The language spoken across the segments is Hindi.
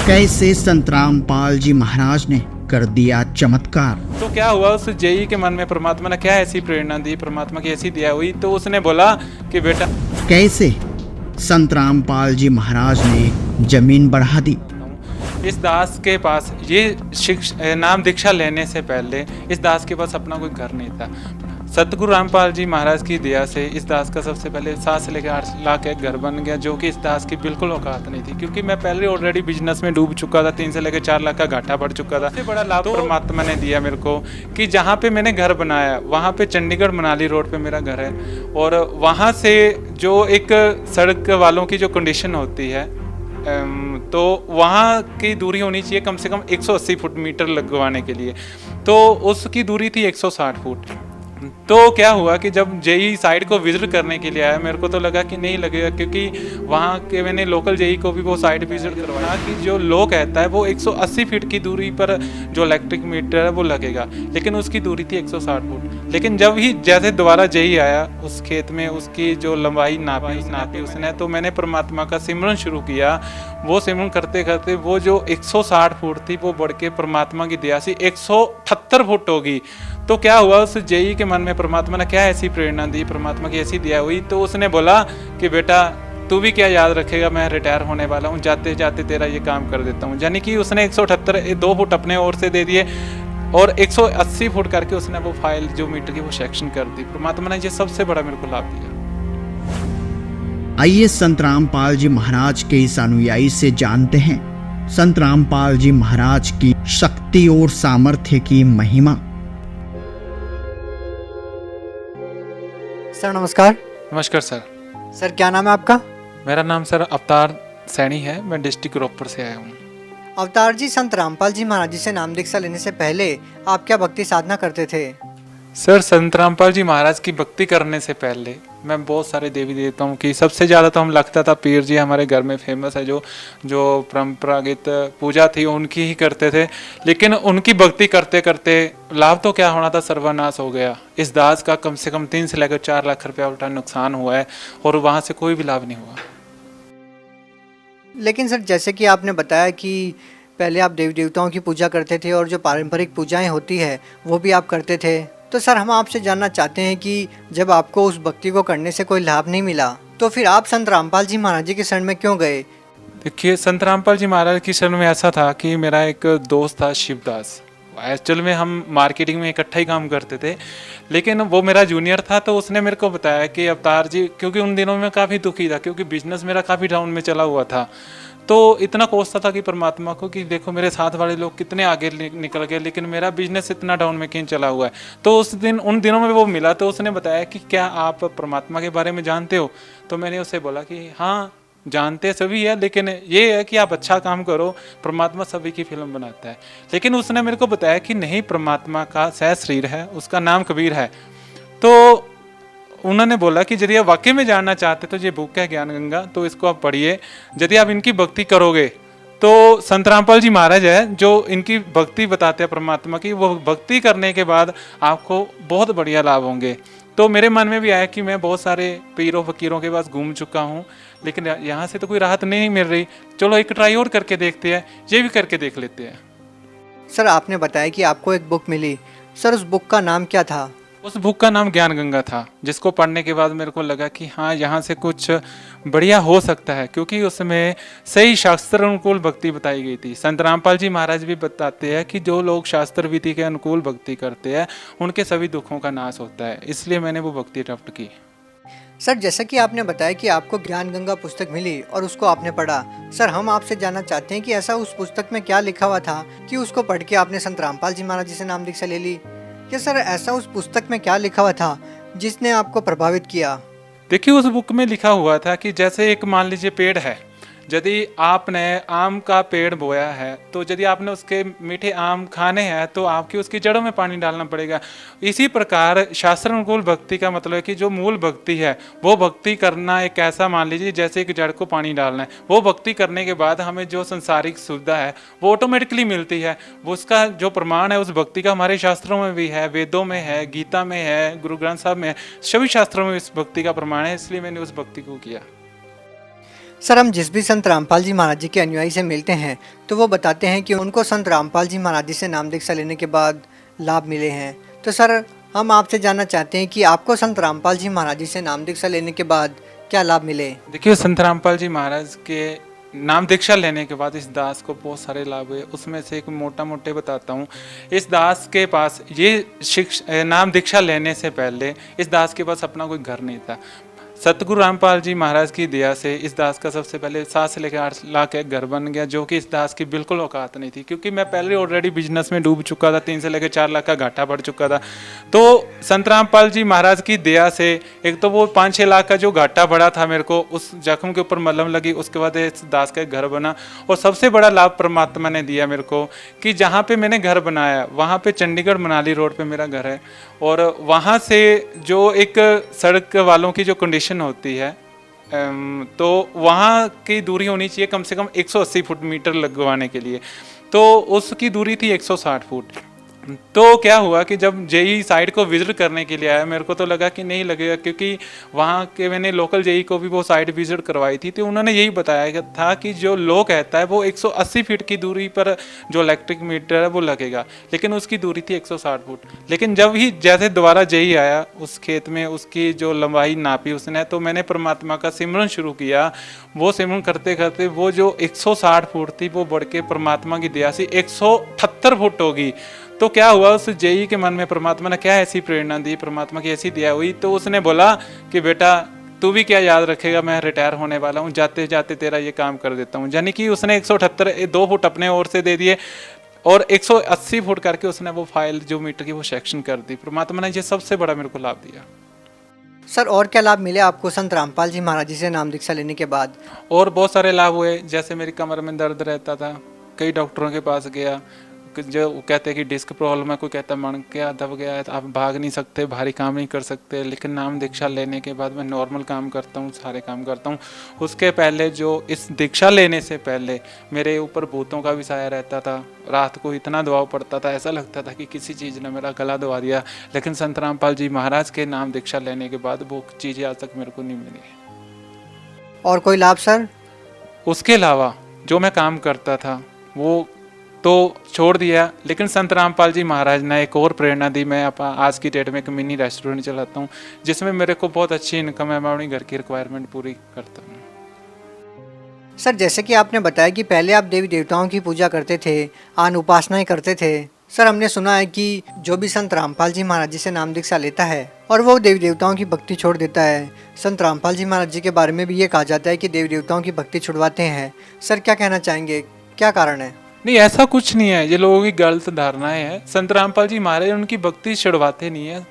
कैसे संत रामपाल जी महाराज ने कर दिया चमत्कार। तो क्या हुआ, उस जेई के मन में परमात्मा ने क्या ऐसी प्रेरणा दी, परमात्मा की ऐसी दया हुई, तो उसने बोला कि बेटा कैसे संत रामपाल जी महाराज ने जमीन बढ़ा दी। इस दास के पास ये नाम दीक्षा लेने से पहले इस दास के पास अपना कोई घर नहीं था। सतगुरु रामपाल जी महाराज की दया से इस दास का सबसे पहले 7 से लेकर 8 लाख एक घर बन गया, जो कि इस दास की बिल्कुल औकात नहीं थी, क्योंकि मैं पहले ऑलरेडी बिजनेस में डूब चुका था। 3 से लेकर 4 लाख का घाटा पड़ चुका था। सबसे बड़ा लाभ परमात्मा ने दिया मेरे को कि जहाँ पे मैंने घर बनाया वहाँ पे चंडीगढ़ मनाली रोड पे मेरा घर है, और वहाँ से जो एक सड़क वालों की जो कंडीशन होती है तो वहाँ की दूरी होनी चाहिए कम से कम 180 फुट मीटर लगवाने के लिए, तो उसकी दूरी थी 160 फुट। तो क्या हुआ कि जब जेई साइड को विजिट करने के लिए आया, मेरे को तो लगा कि नहीं लगेगा, क्योंकि वहाँ के मैंने लोकल जेई को भी वो साइड विजिट करवाया कि जो लो कहता है वो 180 फीट की दूरी पर जो इलेक्ट्रिक मीटर है वो लगेगा, लेकिन उसकी दूरी थी 160 फुट। लेकिन जब ही जैसे दोबारा जेई आया उस खेत में, उसकी जो लंबाई नापी उसने, तो मैंने परमात्मा का सिमरन शुरू किया। वो सिमरन करते करते वो जो 160 फुट थी वो बढ़ के परमात्मा की दया से 178 फुट होगी। तो क्या हुआ, उस जेई के मन में परमात्मा ने क्या ऐसी प्रेरणा दी, परमात्मा की ऐसी दया हुई, तो उसने बोला कि बेटा तू भी क्या याद रखेगा, मैं रिटायर होने वाला हूँ, जाते जाते तेरा ये काम कर देता हूँ। यानी कि उसने 178 2 फुट अपने ओर से दे दिए और 180 फुट करके उसने वो फाइल जो मीटर की वो सेक्शन कर दी। परमात्मा ने ये सबसे बड़ा मेरे को लाभ दिया। आइए संत रामपाल जी महाराज के इस अनुयायी से जानते हैं संत रामपाल जी महाराज की शक्ति और सामर्थ्य की महिमा। सर नमस्कार। नमस्कार सर। सर क्या नाम है आपका? मेरा नाम सर अवतार सैनी है, मैं डिस्ट्रिक्ट रोहतक से आया हूँ। अवतार जी, संत रामपाल जी महाराज जी से नाम दीक्षा लेने से पहले आप क्या भक्ति साधना करते थे? सर संत रामपाल जी महाराज की भक्ति करने से पहले मैं बहुत सारे देवी देवताओं की, सबसे ज़्यादा तो हम लगता था पीर जी हमारे घर में फेमस है, जो परंपरागत पूजा थी उनकी ही करते थे। लेकिन उनकी भक्ति करते करते लाभ तो क्या होना था, सर्वनाश हो गया। इस दास का कम से कम 3 से लेकर 4 लाख रुपया उल्टा नुकसान हुआ है, और वहाँ से कोई भी लाभ नहीं हुआ। लेकिन सर जैसे कि आपने बताया कि पहले आप देवी देवताओं की पूजा करते थे और जो पारंपरिक पूजाएं होती है वो भी आप करते थे, तो सर हम आपसे जानना चाहते हैं कि जब आपको उस भक्ति को करने से कोई लाभ नहीं मिला तो फिर आप संत रामपाल जी महाराज जी के शरण में क्यों गए? देखिए, संत रामपाल जी महाराज की शरण में ऐसा था कि मेरा एक दोस्त था शिवदास। एक्चुअल में हम मार्केटिंग में इकट्ठा ही काम करते थे, लेकिन वो मेरा जूनियर था। तो उसने मेरे को बताया कि अवतार जी, क्योंकि उन दिनों में काफ़ी दुखी था, क्योंकि बिजनेस मेरा काफ़ी डाउन में चला हुआ था, तो इतना कोसता था कि परमात्मा को कि देखो मेरे साथ वाले लोग कितने आगे निकल गए, लेकिन मेरा बिजनेस इतना डाउन में क्यों चला हुआ है। तो उन दिनों में वो मिला, तो उसने बताया कि क्या आप परमात्मा के बारे में जानते हो? तो मैंने उससे बोला कि हाँ जानते सभी है, लेकिन ये है कि आप अच्छा काम करो, परमात्मा सभी की फिल्म बनाता है। लेकिन उसने मेरे को बताया कि नहीं, परमात्मा का सह शरीर है, उसका नाम कबीर है। तो उन्होंने बोला कि यदि आप वाकई में जानना चाहते तो ये बुक है ज्ञान गंगा, तो इसको आप पढ़िए। यदि आप इनकी भक्ति करोगे तो संत रामपाल जी महाराज है जो इनकी भक्ति बताते हैं परमात्मा की, वो भक्ति करने के बाद आपको बहुत बढ़िया लाभ होंगे। तो मेरे मन में भी आया कि मैं बहुत सारे पीरों फकीरों के पास घूम चुका हूँ, लेकिन यहाँ से तो कोई राहत नहीं मिल रही। चलो एक ट्राई और करके देखते हैं, ये भी करके देख लेते हैं। सर आपने बताया कि आपको एक बुक मिली, सर उस बुक का नाम क्या था? उस बुक का नाम ज्ञान गंगा था, जिसको पढ़ने के बाद मेरे को लगा कि हाँ यहाँ से कुछ बढ़िया हो सकता है, क्योंकि उसमें सही शास्त्र अनुकूल भक्ति बताई गई थी। संत रामपाल जी महाराज भी बताते हैं कि जो लोग शास्त्र विधि के अनुकूल भक्ति करते हैं उनके सभी दुखों का नाश होता है, इसलिए मैंने वो भक्ति अडॉप्ट की। सर जैसा कि आपने बताया कि आपको ज्ञान गंगा पुस्तक मिली और उसको आपने पढ़ा, सर हम आपसे जानना चाहते हैं कि ऐसा उस पुस्तक में क्या लिखा हुआ था कि उसको पढ़ के आपने संत रामपाल जी महाराज जी से नाम दीक्षा ले ली? कि सर ऐसा उस पुस्तक में क्या लिखा हुआ था जिसने आपको प्रभावित किया? देखिए, उस बुक में लिखा हुआ था कि जैसे एक मान लीजिए पेड़ है, यदि आपने आम का पेड़ बोया है तो यदि आपने उसके मीठे आम खाने हैं तो आपकी उसकी जड़ों में पानी डालना पड़ेगा। इसी प्रकार शास्त्र अनुकूल भक्ति का मतलब है कि जो मूल भक्ति है वो भक्ति करना एक ऐसा, मान लीजिए जैसे एक जड़ को पानी डालना है, वो भक्ति करने के बाद हमें जो संसारिक सुविधा है वो ऑटोमेटिकली मिलती है। वो उसका जो प्रमाण है उस भक्ति का हमारे शास्त्रों में भी है, वेदों में है, गीता में है, गुरु ग्रंथ साहब में है, सभी शास्त्रों में इस भक्ति का प्रमाण है, इसलिए मैंने उस भक्ति को किया। सर, हम जिस भी संत रामपाल जी महाराज जी के अनुयायी से मिलते हैं तो वो बताते हैं कि उनको संत रामपाल जी महाराज जी से नाम दीक्षा लेने के बाद लाभ मिले हैं। तो सर, हम आपसे जानना चाहते हैं कि आपको संत रामपाल जी महाराज जी से नाम दीक्षा लेने के बाद क्या लाभ मिले। देखिए, संत रामपाल जी महाराज के नाम दीक्षा लेने के बाद इस दास को बहुत सारे लाभ हुए। उसमें से एक मोटा मोटे बताता हूँ। इस दास के पास ये नाम दीक्षा लेने से पहले इस दास के पास अपना कोई घर नहीं था। सतगुरु रामपाल जी महाराज की दया से इस दास का सबसे पहले 7 से लेकर 8 लाख एक घर बन गया, जो कि इस दास की बिल्कुल औकात नहीं थी, क्योंकि मैं पहले ऑलरेडी बिजनेस में डूब चुका था। 3 से लेकर 4 लाख का घाटा पड़ चुका था। तो संत रामपाल जी महाराज की दया से एक तो वो 5-6 लाख का जो घाटा पड़ा था मेरे को, उस जख्म के ऊपर मलहम लगी। उसके बाद इस दास का एक घर बना। और सबसे बड़ा लाभ परमात्मा ने दिया मेरे को कि जहाँ पे मैंने घर बनाया वहाँ पे चंडीगढ़ मनाली रोड पे मेरा घर है। और वहाँ से जो एक सड़क वालों की जो कंडीशन होती है, तो वहाँ की दूरी होनी चाहिए कम से कम 180 फुट मीटर लगवाने के लिए, तो उसकी दूरी थी 160 फुट। तो क्या हुआ कि जब जेई साइट को विजिट करने के लिए आया, मेरे को तो लगा कि नहीं लगेगा, क्योंकि वहाँ के मैंने लोकल जेई को भी वो साइट विजिट करवाई थी। तो उन्होंने यही बताया था कि जो लो कहता है वो 180 फीट की दूरी पर जो इलेक्ट्रिक मीटर है वो लगेगा, लेकिन उसकी दूरी थी 160 फुट। लेकिन जब ही जैसे दोबारा जेई आया उस खेत में, उसकी जो लंबाई नापी उसने, तो मैंने परमात्मा का सिमरन शुरू किया। वो सिमरन करते करते वो जो 160 फुट थी वो बढ़ के परमात्मा की दया से 178 फुट होगी। तो क्या हुआ, उस जेई के मन में परमात्मा ने क्या ऐसी प्रेरणा दी, परमात्मा की ऐसी दया हुई, तो उसने बोला कि बेटा तू भी क्या याद रखेगा, मैं रिटायर होने वाला हूँ, जाते जाते तेरा ये काम कर देता हूँ। यानी कि उसने 178 2 फुट अपने ओर से दे दिए और 180 फुट करके उसने वो फाइल जो मीटर की वो सेक्शन कर दी। परमात्मा ने ये सबसे बड़ा मेरे को लाभ दिया। सर, और क्या लाभ मिले आपको संत रामपाल जी महाराज जी से नाम दीक्षा लेने के बाद? और बहुत सारे लाभ हुए। जैसे मेरी कमर में दर्द रहता था, कई डॉक्टरों के पास गया, जो कहते हैं कि डिस्क प्रॉब्लम है, कोई कहता है मन क्या दब गया है, आप भाग नहीं सकते, भारी काम नहीं कर सकते। लेकिन नाम दीक्षा लेने के बाद मैं नॉर्मल काम करता हूँ, सारे काम करता हूँ। उसके पहले जो इस दीक्षा लेने से पहले मेरे ऊपर भूतों का भी साया रहता था। रात को इतना दबाव पड़ता था, ऐसा लगता था कि किसी चीज़ ने मेरा गला दबा दिया। लेकिन संत रामपाल जी महाराज के नाम दीक्षा लेने के बाद वो चीज़ें आज तक मेरे को नहीं मिली। और कोई लाभ सर? उसके अलावा जो मैं काम करता था वो तो छोड़ दिया, लेकिन संत रामपाल जी महाराज ने एक और प्रेरणा दी। मैं आज की डेट में एक मिनी रेस्टोरेंट चलाता हूँ, जिसमें मेरे को बहुत अच्छी इनकम है। मैं अपनी घर की रिक्वायरमेंट पूरी करता हूँ। सर, जैसे कि आपने बताया कि पहले आप देवी देवताओं की पूजा करते थे, आन उपासनाएं करते थे। सर, हमने सुना है कि जो भी संत रामपाल जी महाराज जी से नाम दीक्षा लेता है और वो देवी देवताओं की भक्ति छोड़ देता है। संत रामपाल जी महाराज जी के बारे में भी ये कहा जाता है कि देवी देवताओं की भक्ति छुड़वाते हैं। सर, क्या कहना चाहेंगे, क्या कारण है? नहीं, ऐसा कुछ नहीं है, ये लोगों की गलत धारणाएं हैं। संत रामपाल जी महाराज उनकी भक्ति छुड़वाते नहीं है,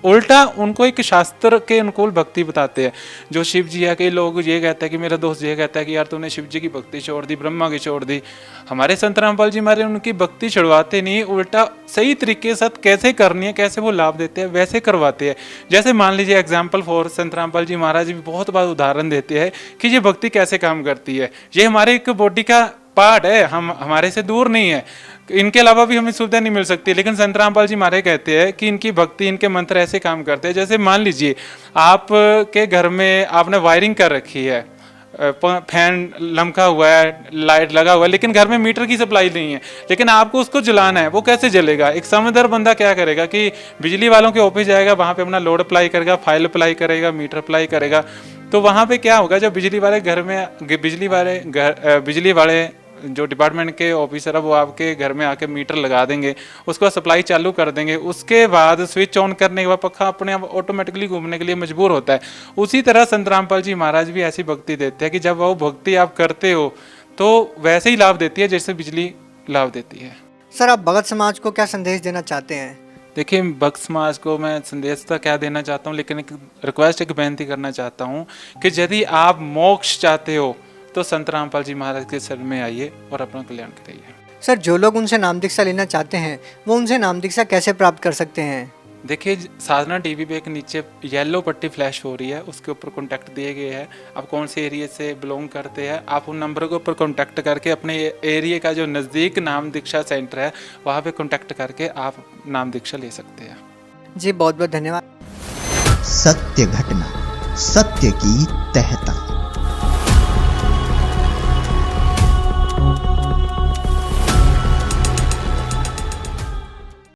उल्टा उनको एक शास्त्र के अनुकूल भक्ति बताते हैं। जो शिव जी है, कई लोग ये कहते हैं कि मेरा दोस्त ये कहता है कि यार तूने शिव जी की भक्ति छोड़ दी, ब्रह्मा की छोड़ दी। हमारे संत रामपाल जी महाराज उनकी भक्ति छुड़वाते नहीं, उल्टा सही तरीके से कैसे करनी है, कैसे वो लाभ देते हैं वैसे करवाते हैं। जैसे मान लीजिए एग्जाम्पल फॉर संत रामपाल जी महाराज भी बहुत बार उदाहरण देते हैं कि ये भक्ति कैसे काम करती है। ये हमारे एक बॉडी का पार्ट है, हम हमारे से दूर नहीं है, इनके अलावा भी हमें सुविधा नहीं मिल सकती। लेकिन संत रामपाल जी महाराज कहते हैं कि इनकी भक्ति, इनके मंत्र ऐसे काम करते हैं। जैसे मान लीजिए आप के घर में आपने वायरिंग कर रखी है, फैन लमका हुआ है, लाइट लगा हुआ है, लेकिन घर में मीटर की सप्लाई नहीं है, लेकिन आपको उसको जलाना है, वो कैसे जलेगा? एक समझदार बंदा क्या करेगा कि बिजली वालों के ऑफिस जाएगा, वहाँ पे अपना लोड अप्लाई करेगा, फाइल अप्लाई करेगा, मीटर अप्लाई करेगा। तो वहाँ पे क्या होगा, जब बिजली वाले घर में बिजली वाले जो डिपार्टमेंट के ऑफिसर है वो आपके घर में आके मीटर लगा देंगे, उसके बाद सप्लाई चालू कर देंगे। उसके बाद स्विच ऑन करने के बाद पक्का अपने आप ऑटोमेटिकली घूमने के लिए मजबूर होता है। उसी तरह संत रामपाल जी महाराज भी ऐसी भक्ति देते हैं कि जब वो भक्ति आप करते हो तो वैसे ही लाभ देती है जैसे बिजली लाभ देती है। सर, आप भगत समाज को क्या संदेश देना चाहते हैं? देखिए, भक्त समाज को मैं संदेश तो क्या देना चाहता हूँ, लेकिन एक रिक्वेस्ट, एक बेनती करना चाहता हूँ कि यदि आप मोक्ष चाहते हो तो संत रामपाल जी महाराज के शरण में आइए और अपना कल्याण करिए। सर, जो लोग उनसे नाम दीक्षा लेना चाहते हैं वो उनसे नाम दीक्षा कैसे प्राप्त कर सकते हैं? देखिए, साधना टीवी पे एक नीचे येलो पट्टी फ्लैश हो रही है, उसके ऊपर कॉन्टैक्ट दिए गए हैं। आप कौन से एरिया से बिलोंग करते हैं, आप उन नंबर के ऊपर कॉन्टैक्ट करके अपने एरिया का जो नज़दीक नाम दीक्षा सेंटर है वहाँ पे कॉन्टैक्ट करके आप नाम दीक्षा ले सकते हैं। जी, बहुत बहुत धन्यवाद। सत्य घटना, सत्य की तह तक।